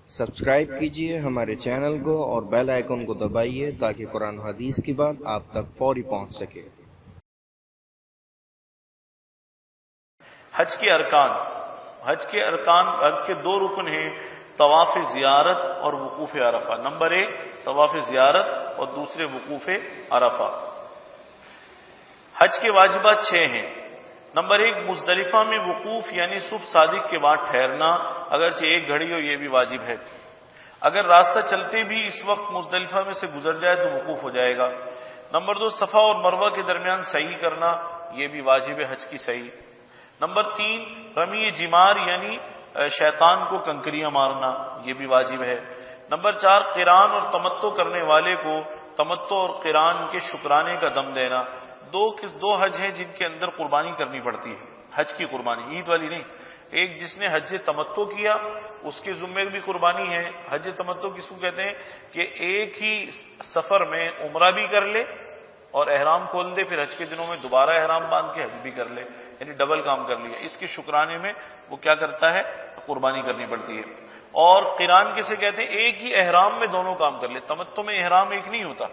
Subscribe کیجئے ہمارے channel کو اور بیل آئیکن کو دبائیے تاکہ قرآن و حدیث کی بات آپ تک فوری پہنچ سکے۔ حج کے ارکان حج کے دو رکن ہیں، طواف زیارت اور وقوف عرفہ۔ نمبر 1 طواف زیارت اور دوسرے وقوف عرفہ۔ حج کے واجبات 6 ہیں۔ نمبر 1 مزدلفہ میں وقوف یعنی صبح صادق کے بعد ٹھہرنا، اگرچہ 1 گھڑی ہو یہ بھی واجب ہے۔ اگر راستہ چلتے بھی اس وقت مزدلفہ میں سے گزر جائے تو وقوف ہو جائے گا۔ نمبر 2 صفا اور مروہ کے درمیان سعی کرنا، یہ بھی واجب ہے حج کی سعی۔ نمبر 3 رمی جمار یعنی شیطان کو کنکریاں مارنا، یہ بھی واجب ہے۔ نمبر 4 قران اور تمتع کرنے والے کو تمتع اور قران کے شکرانے کا دم دینا۔ دو حج ہیں جن کے اندر قربانی کرنی پڑتی ہے، حج کی قربانی، عید والی نہیں۔ ایک جس نے حج تمتع کیا اس کے ذمے بھی قربانی ہے۔ حج تمتع کس کو کہتے ہیں کہ ایک ہی سفر میں عمرہ بھی کر لے اور احرام کھول دے، پھر حج کے دنوں میں دوبارہ احرام باندھ کے حج بھی کر لے، یعنی ڈبل کام کر لیا۔ اس کے شکرانے میں وہ کیا کرتا ہے، قربانی کرنی پڑتی ہے۔ اور قران کسے کہتے ہیں، ایک ہی احرام میں دونوں کام کر لے۔ تمتع میں احرام ایک نہیں ہوتا،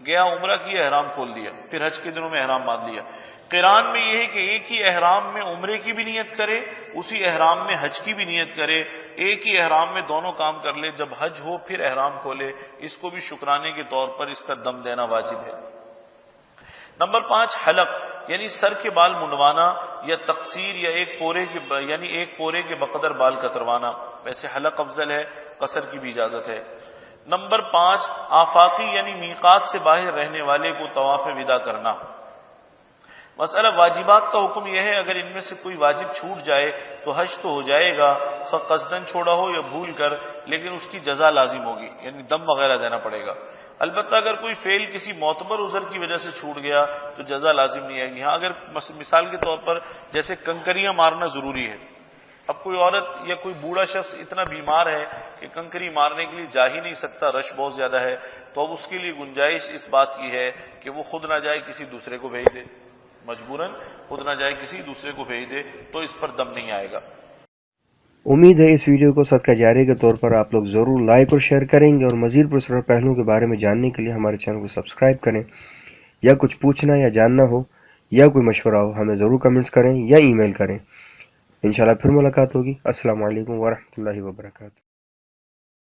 گیا عمرہ کیا احرام کھول دیا، پھر حج کے دنوں میں احرام باندھ لیا۔ قران میں یہ ہے کہ ایک ہی احرام میں عمرے کی بھی نیت کرے، اسی احرام میں حج کی بھی نیت کرے، ایک ہی احرام میں دونوں کام کر لے، جب حج ہو پھر احرام کھولے۔ اس کو بھی شکرانے کے طور پر اس کا دم دینا واجب ہے۔ نمبر 5 حلق یعنی سر کے بال منڈوانا یا تقصیر یا ایک پورے کے بقدر بال کتروانا، ویسے حلق افضل ہے، قصر کی بھی اجازت ہے۔ نمبر 5 آفاقی یعنی میقات سے باہر رہنے والے کو طواف وداع کرنا۔ مسئلہ واجبات کا حکم یہ ہے، اگر ان میں سے کوئی واجب چھوٹ جائے تو حج تو ہو جائے گا، خواہ قصدن چھوڑا ہو یا بھول کر، لیکن اس کی جزا لازم ہوگی، یعنی دم وغیرہ دینا پڑے گا۔ البتہ اگر کوئی فعل کسی معتبر عذر کی وجہ سے چھوٹ گیا تو جزا لازم نہیں آئے گی۔ ہاں اگر مثال کے طور پر جیسے کنکریاں مارنا ضروری ہے، اب کوئی عورت یا کوئی بوڑھا شخص اتنا بیمار ہے کہ کنکری مارنے کے لیے جا ہی نہیں سکتا، رش بہت زیادہ ہے، تو اب اس کے لیے گنجائش اس بات کی ہے کہ وہ خود نہ جائے کسی دوسرے کو بھیج دے، مجبوراً خود نہ جائے کسی دوسرے کو بھیج دے، تو اس پر دم نہیں آئے گا۔ امید ہے اس ویڈیو کو صدقہ جاریہ کے طور پر آپ لوگ ضرور لائک اور شیئر کریں گے، اور مزید پرسرار پہلوؤں کے بارے میں جاننے کے لیے ہمارے چینل کو سبسکرائب کریں۔ یا کچھ پوچھنا یا جاننا ہو یا کوئی مشورہ ہو ہمیں ضرور کمنٹس کریں یا ای میل کریں۔ انشاءاللہ پھر ملاقات ہوگی۔ السلام علیکم ورحمۃ اللہ وبرکاتہ۔